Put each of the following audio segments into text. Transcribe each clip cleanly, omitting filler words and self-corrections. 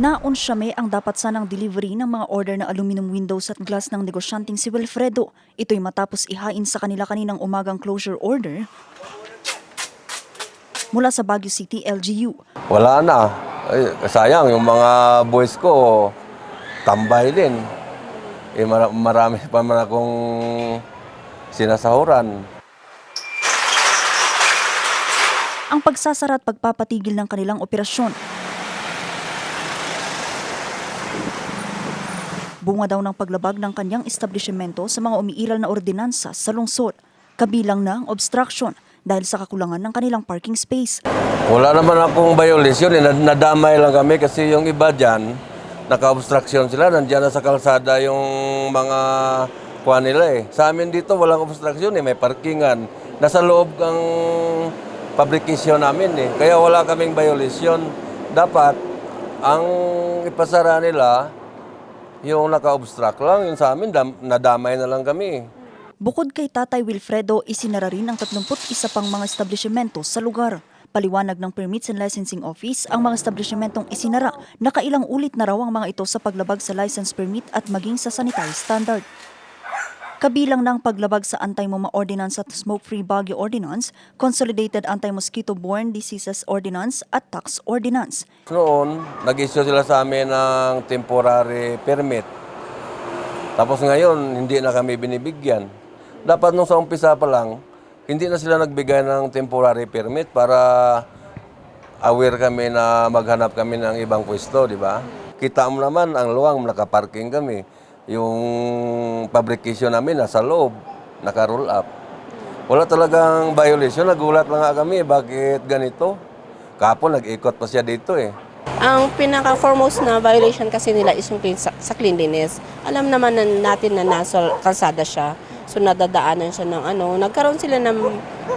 Naunsyame ang dapat sanang delivery ng mga order na aluminum windows at glass ng negosyanteng si Wilfredo. Ito'y matapos ihain sa kanila kaninang umagang closure order mula sa Baguio City LGU. Wala na. Ay, sayang, yung mga boys ko, tambay din. Marami pa man akong sinasahuran. Ang pagsasara at pagpapatigil ng kanilang operasyon. Bunga daw ng paglabag ng kanyang establishmento sa mga umiiral na ordinansa sa lungsod, kabilang na ang obstruction dahil sa kakulangan ng kanilang parking space. Wala naman akong violation, nadamay lang kami kasi yung iba dyan, naka-obstruction sila, nandiyan na sa kalsada yung mga kuha nila eh. Sa amin dito walang obstruction may parkingan. Nasa loob ang fabrication namin eh, kaya wala kaming violation. Dapat, ang ipasara nila, yung naka-obstruct lang, yung sa amin, nadamay na lang kami. Bukod kay Tatay Wilfredo, isinara rin ang 31 pang mga establishmento sa lugar. Paliwanag ng Permits and Licensing Office, ang mga establishmentong isinara, nakailang ulit na raw ang mga ito sa paglabag sa license permit at maging sa sanitary standard. Kabilang ng paglabag sa Anti-Moma Ordinance at Smoke-Free Baguio Ordinance, Consolidated Anti-Mosquito-Borne Diseases Ordinance at Tax Ordinance. Noon, nag-issue sila sa amin ng temporary permit. Tapos ngayon, hindi na kami binibigyan. Dapat nung sa umpisa pa lang, hindi na sila nagbigay ng temporary permit para aware kami na maghanap kami ng ibang pwesto, di ba? Kita mo naman, ang luwang, nakaparking kami. Yung fabrication namin nasa loob, naka-roll up. Wala talagang violation, nagulat lang nga kami, bakit ganito? Kapon, nag-ikot pa siya dito eh. Ang pinaka-foremost na violation kasi nila is yung sa cleanliness. Alam naman natin na nasa kalsada siya. So nadadaanan siya ng nagkaroon sila ng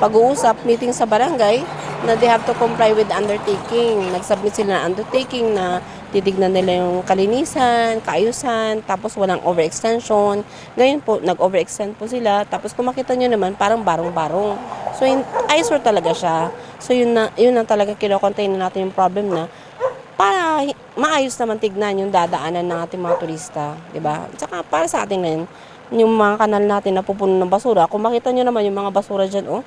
pag-uusap, meeting sa barangay na they have to comply with undertaking. Nag-submit sila ng undertaking na titignan nila yung kalinisan, kaayusan, tapos walang overextension. Ngayon po, nag-overextend po sila. Tapos kung makita nyo naman, parang barong-barong. So eyesore talaga siya. So yun na talaga kino-contain natin yung problem na para maayos naman tignan yung dadaanan ng ating mga turista, di ba? At saka para sa atin ngayon, yung mga kanal natin na pupuno ng basura, kung makita nyo naman yung mga basura dyan,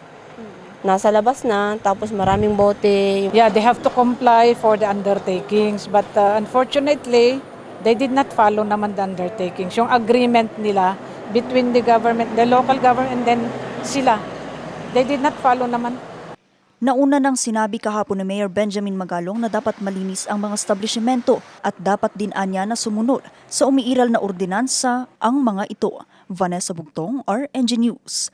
nasa labas na, tapos maraming bote. Yeah, they have to comply for the undertakings, but unfortunately, they did not follow naman the undertakings. Yung agreement nila between the government, the local government, and then sila, they did not follow naman. Nauna nang sinabi kahapon ni Mayor Benjamin Magalong na dapat malinis ang mga establishmento at dapat din anya na sumunod sa umiiral na ordinansa ang mga ito. Vanessa Bugtong, RNG News.